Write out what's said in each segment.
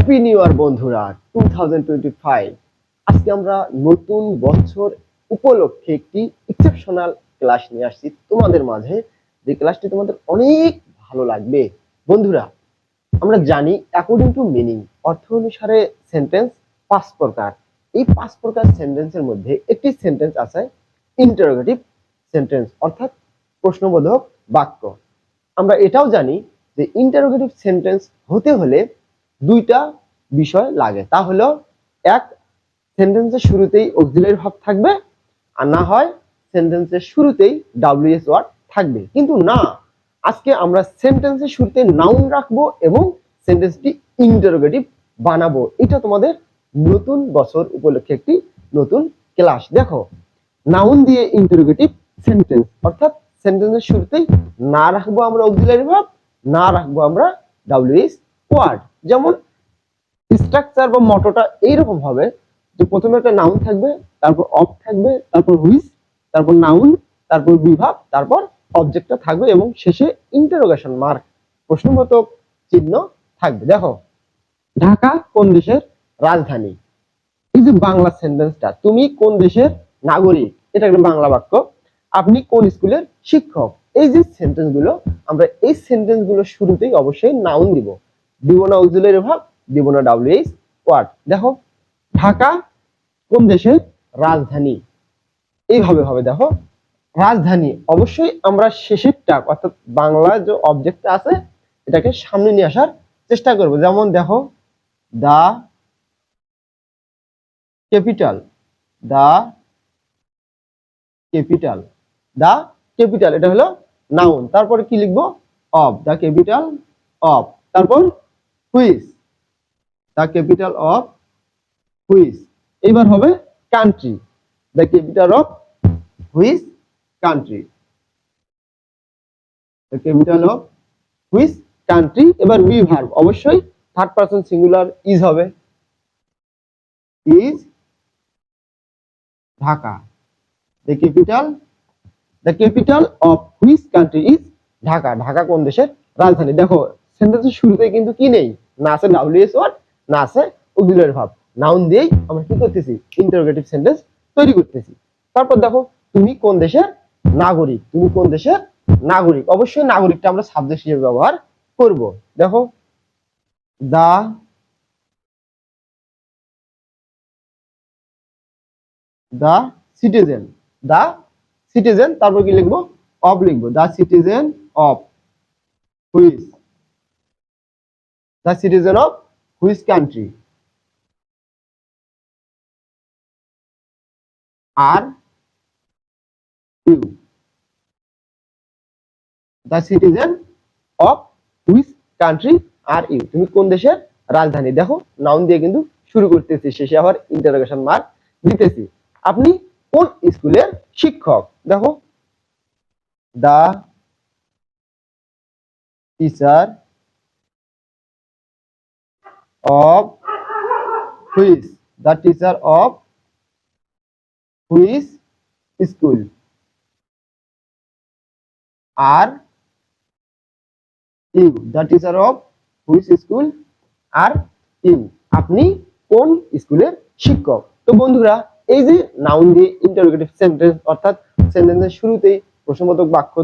Happy new year বন্ধুরা 2025। আজকে আমরা নতুন বছর উপলক্ষে একটি এক্সেপশনাল ক্লাস নিয়ে আসছি তোমাদের মাঝে, যে ক্লাসটি তোমাদের অনেক ভালো লাগবে। বন্ধুরা, আমরা জানি অ্যাকর্ডিং টু মিনিং, অর্থ অনুসারে সেন্টেন্স 5 প্রকার। এই 5 প্রকার সেন্টেন্সের মধ্যে একটি সেন্টেন্স আছে ইন্টারোগেটিভ সেন্টেন্স, অর্থাৎ প্রশ্নবোধক বাক্য। আমরা এটাও জানি যে ইন্টারোগেটিভ সেন্টেন্স হতে হলে দুইটা বিষয় লাগে, তা হলো এক, সেন্টেন্সের শুরুতেই অক্সিলারি ভার্ব থাকবে, আর না হয় সেন্টেন্সের শুরুতেই ডাব্লিউএস ওয়ার্ড থাকবে। কিন্তু না, আজকে আমরা সেন্টেন্সের শুরুতে নাউন রাখবো এবং সেন্টেন্সটি ইন্টারোগেটিভ বানাবো। এটা তোমাদের নতুন বছর উপলক্ষে একটি নতুন ক্লাস। দেখো, নাউন দিয়ে ইন্টারোগেটিভ সেন্টেন্স, অর্থাৎ সেন্টেন্সের শুরুতেই না রাখবো আমরা অক্সিলারি ভার্ব, না রাখবো আমরা ডাব্লিউএস ওয়ার্ড। যেমন স্ট্রাকচার বা মটোটা এইরকম হবে যে প্রথমে একটা নাউন থাকবে, তারপর অফ থাকবে, তারপর হুইচ, তারপর নাউন, তারপর বিভাগ, তারপর অবজেক্টটা থাকবে এবং শেষে ইন্টারোগেশন মার্ক, প্রশ্নবোধক চিহ্ন থাকবে। দেখো, ঢাকা কোন দেশের রাজধানী? এই যে বাংলা সেন্টেন্সটা, তুমি কোন দেশের নাগরিক, এটা একটা বাংলা বাক্য। আপনি কোন স্কুলের শিক্ষক। এই যে সেন্টেন্স গুলো, আমরা এই সেন্টেন্স গুলো শুরুতেই অবশ্যই নাউন দিব না অক্সিলারি ভার্ব, দিব না ডাব্লিউএস ওয়ার্ড। দেখো, ঢাকা কোন দেশের রাজধানী, এইভাবে হবে। দেখো, রাজধানী, অবশ্যই আমরা শেষেরটা অর্থাৎ বাংলা যে অবজেক্টটা আছে এটাকে সামনে নিয়ে আসার চেষ্টা করব। যেমন দেখো, the capital, the capital, the capital, এটা হলো নাউন। তারপরে কি লিখবো? Of, the capital of. তারপর which, the capital of which. এইবার হবে country, the capital of which country, the capital of which country. এবার বি ভার্ব, অবশ্যই থার্ড পারসন সিঙ্গুলার ইজ হবে, is Dhaka. The capital of which country is Dhaka, Dhaka কোন দেশের রাজধানী। দেখো, সেন্টেন্সের শুরুতে কিন্তু কি নেই, না আছে ডাব্লিউএস ওয়ার্ড, না আছে অক্সিলারি ভার্ব। নাউন দিয়েই আমরা কি করতেছি, ইন্টারোগেটিভ সেন্টেন্স তৈরি করতেছি। তারপর দেখো, তুমি কোন দেশের নাগরিক, তুমি কোন দেশের নাগরিক, অবশ্যই নাগরিকটা আমরা সাবজেক্ট হিসেবে ব্যবহার করব। দেখো, দা সিটিজেন, দা সিটিজেন, তারপর কি লিখবো? অফ লিখবো, the citizen of which, the citizen of which country. Are you, the citizen of which country are you, তুমি কোন দেশের রাজধানী। দেখো, নাউন দিয়ে কিন্তু শুরু করতেছি, শেষে আবার ইন্টারোগেশন মার্ক দিতেছি। আপনি কোন স্কুলের শিক্ষক। দেখো, the teacher of which, the teacher of which school are you, the teacher of which school are you, আপনি কোন স্কুলের শিক্ষক। তো বন্ধুরা, এই যে নাউন দিয়ে ইন্টারোগেটিভ সেন্টেন্স, অর্থাৎ সেন্টেন্সের শুরুতেই প্রশ্নবোধক বাক্য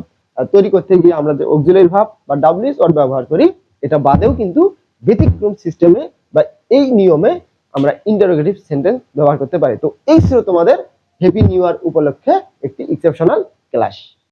তৈরি করতে গিয়ে আমরা যে অক্সিলারি ভার্ব বা ডাব্লিউএস ওয়ার্ড ব্যবহার করি, এটা বাদেও কিন্তু ব্যতিক্রম সিস্টেমে বা এই নিয়মে আমরা ইন্টারোগেটিভ সেন্টেন্স ব্যবহার করতে পারি। তো এই ছিল তোমাদের হ্যাপি নিউ ইয়ার উপলক্ষে একটি এক্সেপশনাল ক্লাস।